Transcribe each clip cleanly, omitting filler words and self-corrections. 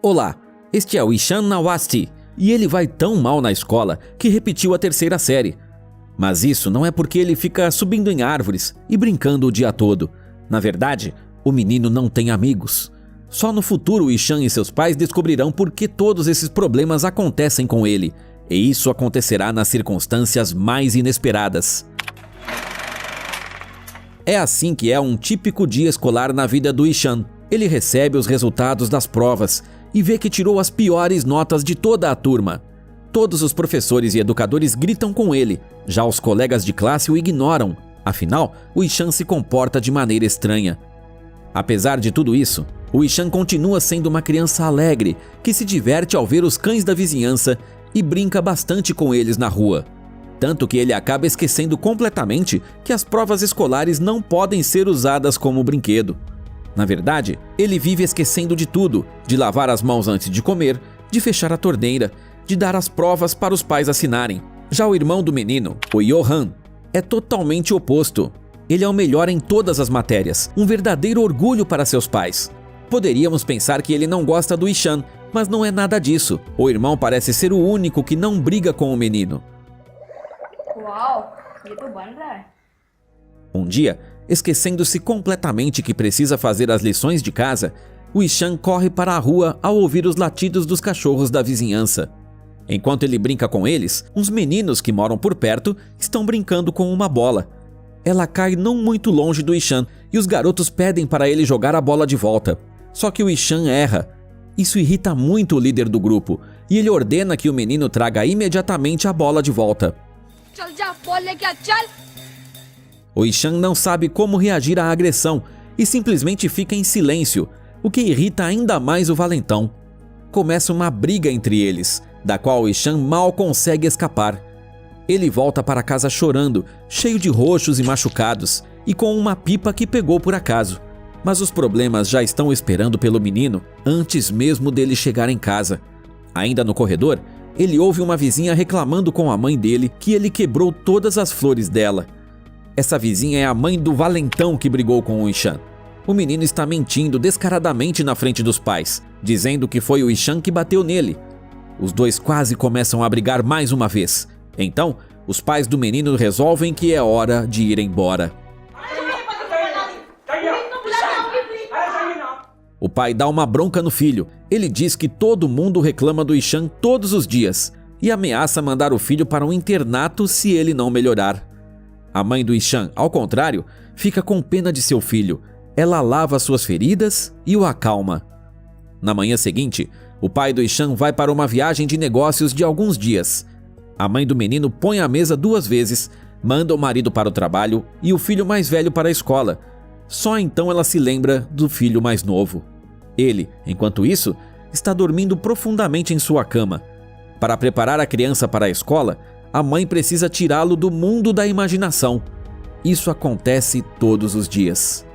Olá, este é o Ishan Nawasti e ele vai tão mal na escola que repetiu a 3ª série. Mas isso não é porque ele fica subindo em árvores e brincando o dia todo. Na verdade, o menino não tem amigos. Só no futuro Ishan e seus pais descobrirão por que todos esses problemas acontecem com ele. E isso acontecerá nas circunstâncias mais inesperadas. É assim que é um típico dia escolar na vida do Ishan. Ele recebe os resultados das provas e vê que tirou as piores notas de toda a turma. Todos os professores e educadores gritam com ele, já os colegas de classe o ignoram. Afinal, o Ishan se comporta de maneira estranha. Apesar de tudo isso, o Ishan continua sendo uma criança alegre, que se diverte ao ver os cães da vizinhança e brinca bastante com eles na rua. Tanto que ele acaba esquecendo completamente que as provas escolares não podem ser usadas como brinquedo. Na verdade, ele vive esquecendo de tudo, de lavar as mãos antes de comer, de fechar a torneira, de dar as provas para os pais assinarem. Já o irmão do menino, o Johan, é totalmente oposto. Ele é o melhor em todas as matérias, um verdadeiro orgulho para seus pais. Poderíamos pensar que ele não gosta do Ishan, mas não é nada disso. O irmão parece ser o único que não briga com o menino. Uau, isso bom, né? Um dia, esquecendo-se completamente que precisa fazer as lições de casa, o Ishan corre para a rua ao ouvir os latidos dos cachorros da vizinhança. Enquanto ele brinca com eles, uns meninos que moram por perto estão brincando com uma bola. Ela cai não muito longe do Ishan e os garotos pedem para ele jogar a bola de volta. Só que o Ishan erra. Isso irrita muito o líder do grupo e ele ordena que o menino traga imediatamente a bola de volta. O Ishan não sabe como reagir à agressão e simplesmente fica em silêncio, o que irrita ainda mais o valentão. Começa uma briga entre eles, da qual o Ishan mal consegue escapar. Ele volta para casa chorando, cheio de roxos e machucados, e com uma pipa que pegou por acaso. Mas os problemas já estão esperando pelo menino antes mesmo dele chegar em casa. Ainda no corredor, ele ouve uma vizinha reclamando com a mãe dele que ele quebrou todas as flores dela. Essa vizinha é a mãe do valentão que brigou com o Ishan. O menino está mentindo descaradamente na frente dos pais, dizendo que foi o Ishan que bateu nele. Os dois quase começam a brigar mais uma vez. Então, os pais do menino resolvem que é hora de ir embora. O pai dá uma bronca no filho. Ele diz que todo mundo reclama do Ishan todos os dias e ameaça mandar o filho para um internato se ele não melhorar. A mãe do Ishan, ao contrário, fica com pena de seu filho. Ela lava suas feridas e o acalma. Na manhã seguinte, o pai do Ishan vai para uma viagem de negócios de alguns dias. A mãe do menino põe a mesa 2 vezes, manda o marido para o trabalho e o filho mais velho para a escola. Só então ela se lembra do filho mais novo. Ele, enquanto isso, está dormindo profundamente em sua cama. Para preparar a criança para a escola, a mãe precisa tirá-lo do mundo da imaginação. Isso acontece todos os dias.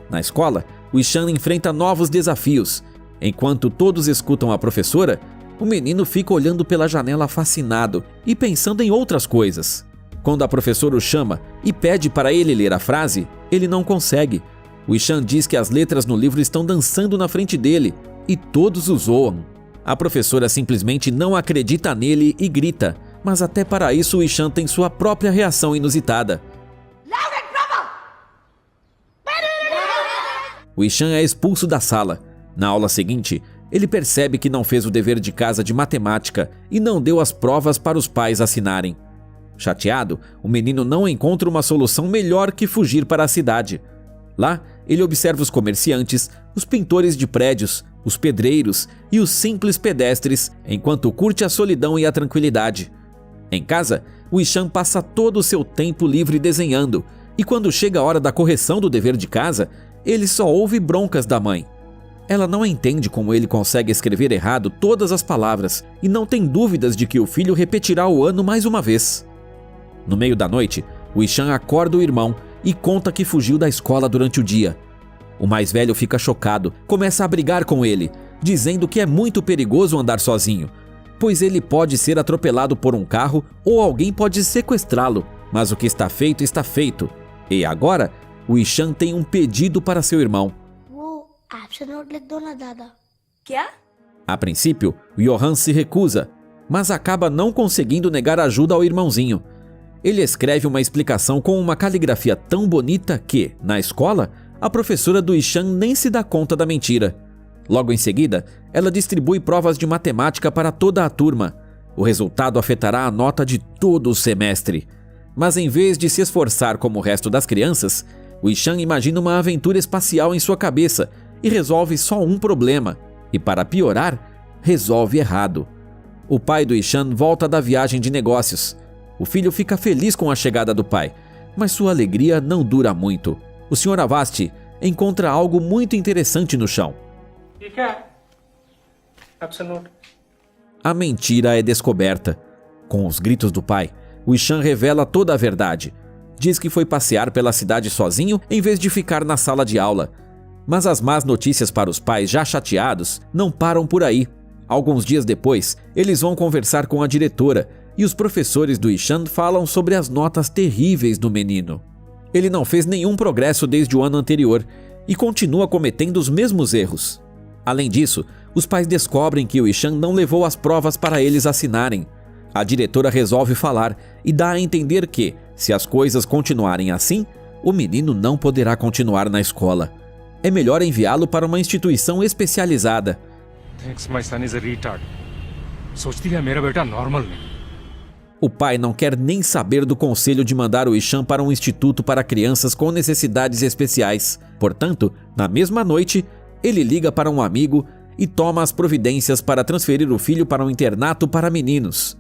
Na escola, o Ishan enfrenta novos desafios. Enquanto todos escutam a professora, o menino fica olhando pela janela fascinado e pensando em outras coisas. Quando a professora o chama e pede para ele ler a frase, ele não consegue. O Ishan diz que as letras no livro estão dançando na frente dele e todos o zoam. A professora simplesmente não acredita nele e grita, mas até para isso o Ishan tem sua própria reação inusitada. O Ishan é expulso da sala. Na aula seguinte, ele percebe que não fez o dever de casa de matemática e não deu as provas para os pais assinarem. Chateado, o menino não encontra uma solução melhor que fugir para a cidade. Lá, ele observa os comerciantes, os pintores de prédios, os pedreiros e os simples pedestres, enquanto curte a solidão e a tranquilidade. Em casa, o Ishan passa todo o seu tempo livre desenhando, e quando chega a hora da correção do dever de casa, ele só ouve broncas da mãe. Ela não entende como ele consegue escrever errado todas as palavras e não tem dúvidas de que o filho repetirá o ano mais uma vez. No meio da noite, o Ishan acorda o irmão e conta que fugiu da escola durante o dia. O mais velho fica chocado, começa a brigar com ele, dizendo que é muito perigoso andar sozinho, pois ele pode ser atropelado por um carro ou alguém pode sequestrá-lo, mas o que está feito. E agora, o Ishan tem um pedido para seu irmão. वो absent note लिख दो ना दादा। क्या? A princípio, Johan se recusa, mas acaba não conseguindo negar ajuda ao irmãozinho. Ele escreve uma explicação com uma caligrafia tão bonita que, na escola, a professora do Ishan nem se dá conta da mentira. Logo em seguida, ela distribui provas de matemática para toda a turma. O resultado afetará a nota de todo o semestre. Mas em vez de se esforçar como o resto das crianças, o Ishan imagina uma aventura espacial em sua cabeça e resolve só um problema. E para piorar, resolve errado. O pai do Ishan volta da viagem de negócios. O filho fica feliz com a chegada do pai, mas sua alegria não dura muito. O Sr. Avasti encontra algo muito interessante no chão. A mentira é descoberta. Com os gritos do pai, o Ishan revela toda a verdade. Diz que foi passear pela cidade sozinho em vez de ficar na sala de aula. Mas as más notícias para os pais já chateados não param por aí. Alguns dias depois, eles vão conversar com a diretora e os professores do Ishan falam sobre as notas terríveis do menino. Ele não fez nenhum progresso desde o ano anterior e continua cometendo os mesmos erros. Além disso, os pais descobrem que o Ishan não levou as provas para eles assinarem. A diretora resolve falar e dá a entender que, se as coisas continuarem assim, o menino não poderá continuar na escola. É melhor enviá-lo para uma instituição especializada. O pai não quer nem saber do conselho de mandar o Ishan para um instituto para crianças com necessidades especiais. Portanto, na mesma noite, ele liga para um amigo e toma as providências para transferir o filho para um internato para meninos.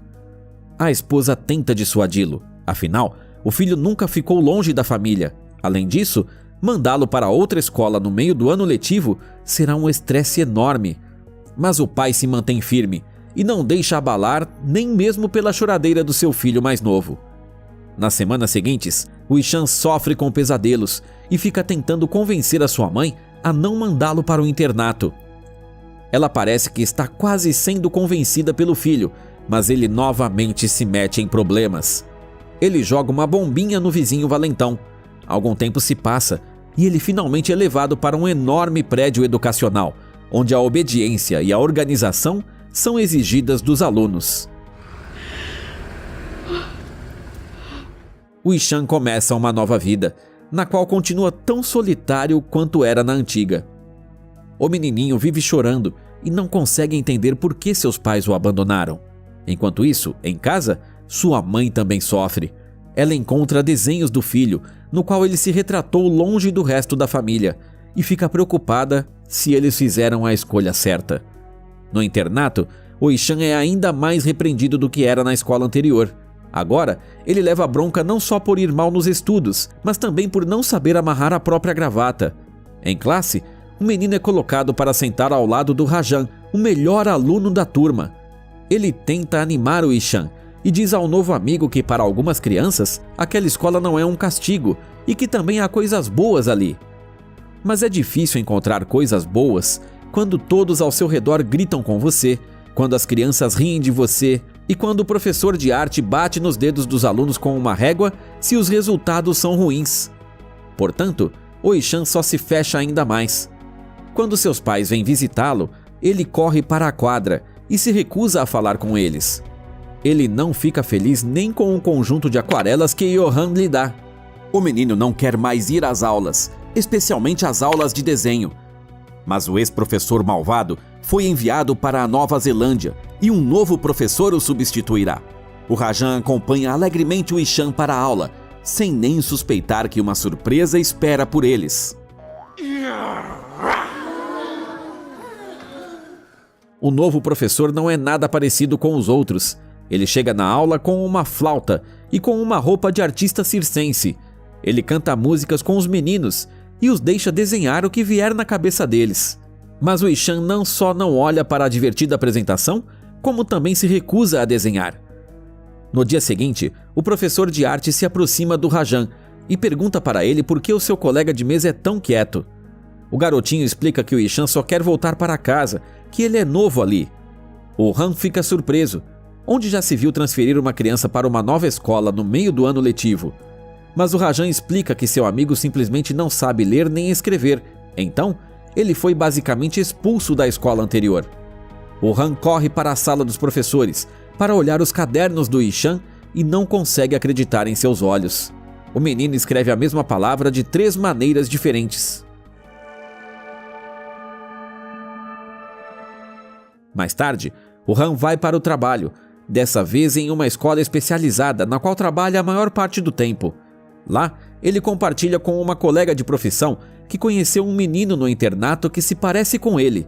A esposa tenta dissuadi-lo. Afinal, o filho nunca ficou longe da família. Além disso, mandá-lo para outra escola no meio do ano letivo será um estresse enorme. Mas o pai se mantém firme e não deixa abalar nem mesmo pela choradeira do seu filho mais novo. Nas semanas seguintes, o Ishan sofre com pesadelos e fica tentando convencer a sua mãe a não mandá-lo para o internato. Ela parece que está quase sendo convencida pelo filho, mas ele novamente se mete em problemas. Ele joga uma bombinha no vizinho valentão. Algum tempo se passa e ele finalmente é levado para um enorme prédio educacional, onde a obediência e a organização são exigidas dos alunos. O Ishan começa uma nova vida, na qual continua tão solitário quanto era na antiga. O menininho vive chorando e não consegue entender por que seus pais o abandonaram. Enquanto isso, em casa, sua mãe também sofre. Ela encontra desenhos do filho, no qual ele se retratou longe do resto da família, e fica preocupada se eles fizeram a escolha certa. No internato, o Ishan é ainda mais repreendido do que era na escola anterior. Agora, ele leva bronca não só por ir mal nos estudos, mas também por não saber amarrar a própria gravata. Em classe, o menino é colocado para sentar ao lado do Rajan, o melhor aluno da turma. Ele tenta animar o Ishan e diz ao novo amigo que para algumas crianças, aquela escola não é um castigo e que também há coisas boas ali. Mas é difícil encontrar coisas boas quando todos ao seu redor gritam com você, quando as crianças riem de você e quando o professor de arte bate nos dedos dos alunos com uma régua se os resultados são ruins. Portanto, o Ishan só se fecha ainda mais. Quando seus pais vêm visitá-lo, ele corre para a quadra e se recusa a falar com eles. Ele não fica feliz nem com o conjunto de aquarelas que Johan lhe dá. O menino não quer mais ir às aulas, especialmente às aulas de desenho. Mas o ex-professor malvado foi enviado para a Nova Zelândia e um novo professor o substituirá. O Rajan acompanha alegremente o Ishan para a aula, sem nem suspeitar que uma surpresa espera por eles. O novo professor não é nada parecido com os outros. Ele chega na aula com uma flauta e com uma roupa de artista circense. Ele canta músicas com os meninos e os deixa desenhar o que vier na cabeça deles. Mas o Ishan não só não olha para a divertida apresentação, como também se recusa a desenhar. No dia seguinte, o professor de arte se aproxima do Rajan e pergunta para ele por que o seu colega de mesa é tão quieto. O garotinho explica que o Ishan só quer voltar para casa, que ele é novo ali. O Han fica surpreso. Onde já se viu transferir uma criança para uma nova escola no meio do ano letivo? Mas o Rajan explica que seu amigo simplesmente não sabe ler nem escrever, então ele foi basicamente expulso da escola anterior. O Han corre para a sala dos professores para olhar os cadernos do Ishan e não consegue acreditar em seus olhos. O menino escreve a mesma palavra de 3 maneiras diferentes. Mais tarde, o Han vai para o trabalho, dessa vez em uma escola especializada na qual trabalha a maior parte do tempo. Lá, ele compartilha com uma colega de profissão que conheceu um menino no internato que se parece com ele.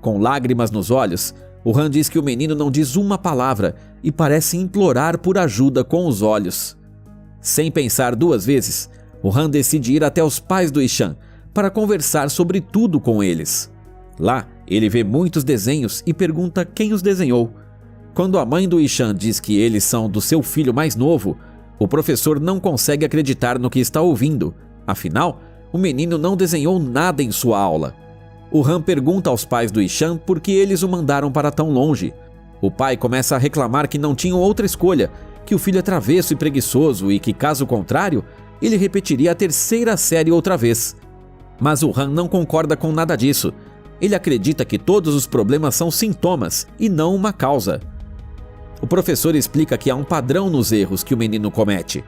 Com lágrimas nos olhos, o Han diz que o menino não diz uma palavra e parece implorar por ajuda com os olhos. Sem pensar 2 vezes, o Han decide ir até os pais do Ishan para conversar sobre tudo com eles. Lá, ele vê muitos desenhos e pergunta quem os desenhou. Quando a mãe do Ishan diz que eles são do seu filho mais novo, o professor não consegue acreditar no que está ouvindo. Afinal, o menino não desenhou nada em sua aula. O Han pergunta aos pais do Ishan por que eles o mandaram para tão longe. O pai começa a reclamar que não tinham outra escolha, que o filho é travesso e preguiçoso e que, caso contrário, ele repetiria a 3ª série outra vez. Mas o Han não concorda com nada disso. Ele acredita que todos os problemas são sintomas e não uma causa. O professor explica que há um padrão nos erros que o menino comete.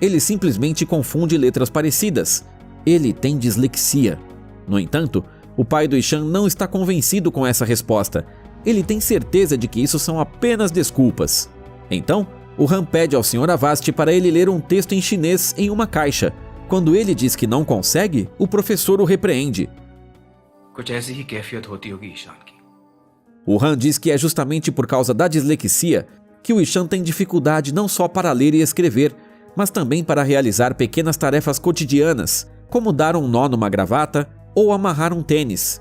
Ele simplesmente confunde letras parecidas. Ele tem dislexia. No entanto, o pai do Ishan não está convencido com essa resposta. Ele tem certeza de que isso são apenas desculpas. Então, o Han pede ao Sr. Avasti para ele ler um texto em chinês em uma caixa. Quando ele diz que não consegue, o professor o repreende. O Han diz que é justamente por causa da dislexia que o Ishan tem dificuldade não só para ler e escrever, mas também para realizar pequenas tarefas cotidianas, como dar um nó numa gravata ou amarrar um tênis.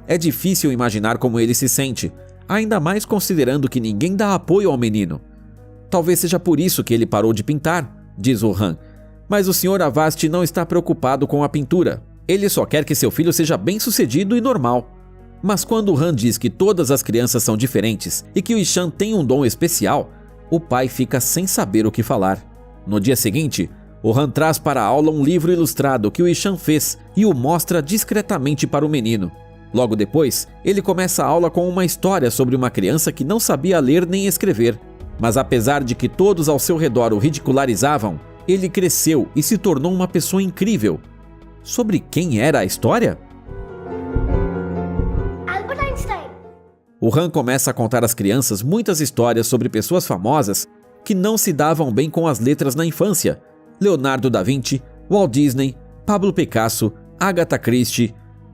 É difícil imaginar como ele se sente, ainda mais considerando que ninguém dá apoio ao menino. Talvez seja por isso que ele parou de pintar, diz o Han, mas o Sr. Avasti não está preocupado com a pintura. Ele só quer que seu filho seja bem-sucedido e normal. Mas quando o Han diz que todas as crianças são diferentes e que o Ishan tem um dom especial, o pai fica sem saber o que falar. No dia seguinte, o Han traz para a aula um livro ilustrado que o Ishan fez e o mostra discretamente para o menino. Logo depois, ele começa a aula com uma história sobre uma criança que não sabia ler nem escrever. Mas apesar de que todos ao seu redor o ridicularizavam, ele cresceu e se tornou uma pessoa incrível. Sobre quem era a história? Albert Einstein. O Han começa a contar às crianças muitas histórias sobre pessoas famosas que não se davam bem com as letras na infância. Leonardo da Vinci, Walt Disney, Pablo Picasso, Agatha Christie.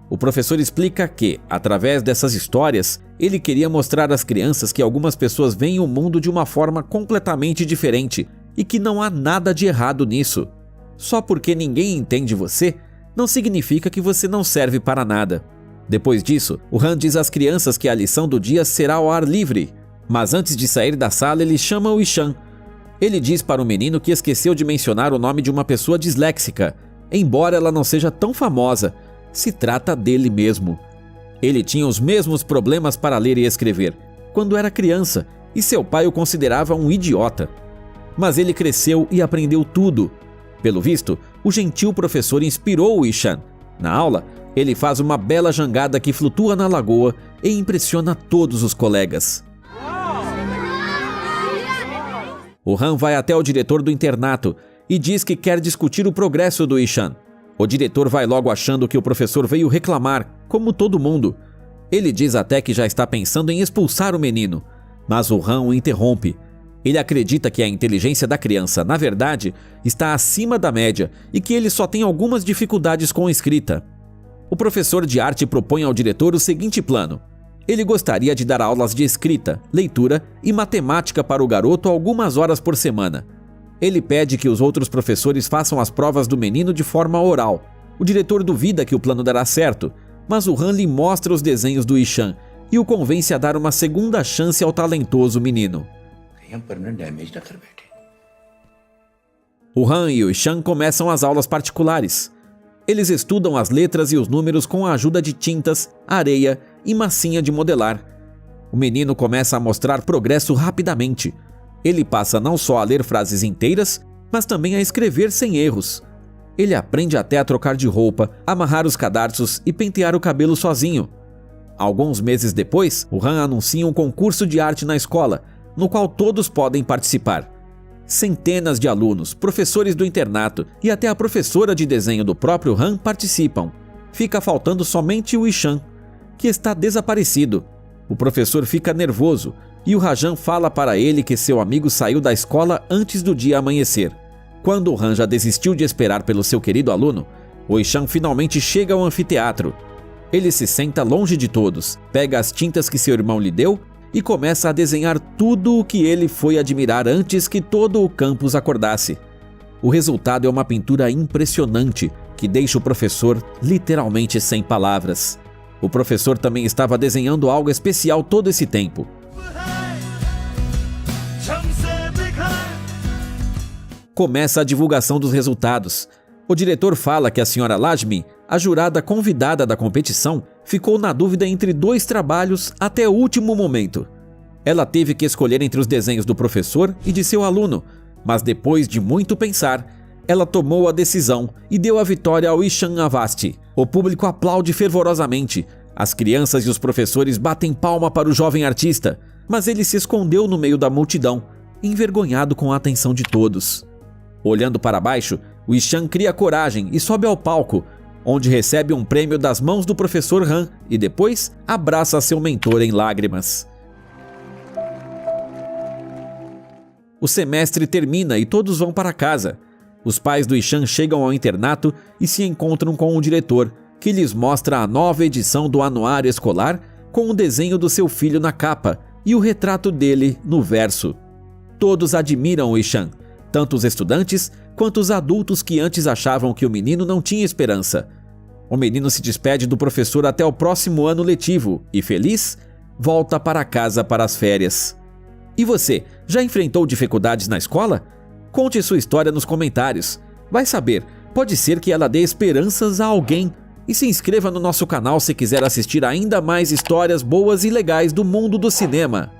O professor explica que, através dessas histórias, ele queria mostrar às crianças que algumas pessoas veem o mundo de uma forma completamente diferente e que não há nada de errado nisso. Só porque ninguém entende você, não significa que você não serve para nada. Depois disso, o Han diz às crianças que a lição do dia será ao ar livre, mas antes de sair da sala ele chama o Ishan. Ele diz para o menino que esqueceu de mencionar o nome de uma pessoa disléxica, embora ela não seja tão famosa. Se trata dele mesmo. Ele tinha os mesmos problemas para ler e escrever quando era criança e seu pai o considerava um idiota. Mas ele cresceu e aprendeu tudo. Pelo visto, o gentil professor inspirou o Ishan. Na aula, ele faz uma bela jangada que flutua na lagoa e impressiona todos os colegas. O Han vai até o diretor do internato e diz que quer discutir o progresso do Ishan. O diretor vai logo achando que o professor veio reclamar, como todo mundo. Ele diz até que já está pensando em expulsar o menino, mas o Han o interrompe. Ele acredita que a inteligência da criança, na verdade, está acima da média e que ele só tem algumas dificuldades com a escrita. O professor de arte propõe ao diretor o seguinte plano. Ele gostaria de dar aulas de escrita, leitura e matemática para o garoto algumas horas por semana. Ele pede que os outros professores façam as provas do menino de forma oral. O diretor duvida que o plano dará certo, mas o Han lhe mostra os desenhos do Ishan e o convence a dar uma segunda chance ao talentoso menino. O Han e o Ishan começam as aulas particulares. Eles estudam as letras e os números com a ajuda de tintas, areia e massinha de modelar. O menino começa a mostrar progresso rapidamente. Ele passa não só a ler frases inteiras, mas também a escrever sem erros. Ele aprende até a trocar de roupa, amarrar os cadarços e pentear o cabelo sozinho. Alguns meses depois, o Han anuncia um concurso de arte na escola, no qual todos podem participar. Centenas de alunos, professores do internato e até a professora de desenho do próprio Han participam. Fica faltando somente o Ishan, que está desaparecido. O professor fica nervoso e o Rajan fala para ele que seu amigo saiu da escola antes do dia amanhecer. Quando o Han já desistiu de esperar pelo seu querido aluno, o Ishan finalmente chega ao anfiteatro. Ele se senta longe de todos, pega as tintas que seu irmão lhe deu e começa a desenhar tudo o que ele foi admirar antes que todo o campus acordasse. O resultado é uma pintura impressionante que deixa o professor literalmente sem palavras. O professor também estava desenhando algo especial todo esse tempo. Começa a divulgação dos resultados. O diretor fala que a senhora Lajmi, a jurada convidada da competição, ficou na dúvida entre 2 trabalhos até o último momento. Ela teve que escolher entre os desenhos do professor e de seu aluno, mas depois de muito pensar, ela tomou a decisão e deu a vitória ao Ishan Avasti. O público aplaude fervorosamente. As crianças e os professores batem palma para o jovem artista, mas ele se escondeu no meio da multidão, envergonhado com a atenção de todos. Olhando para baixo, o Ishan cria coragem e sobe ao palco, onde recebe um prêmio das mãos do professor Han e depois abraça seu mentor em lágrimas. O semestre termina e todos vão para casa. Os pais do Ishan chegam ao internato e se encontram com o diretor, que lhes mostra a nova edição do anuário escolar com o desenho do seu filho na capa e o retrato dele no verso. Todos admiram o Ishan, tanto os estudantes quanto os adultos que antes achavam que o menino não tinha esperança. O menino se despede do professor até o próximo ano letivo e, feliz, volta para casa para as férias. E você, já enfrentou dificuldades na escola? Conte sua história nos comentários. Vai saber, pode ser que ela dê esperanças a alguém. E se inscreva no nosso canal se quiser assistir ainda mais histórias boas e legais do mundo do cinema.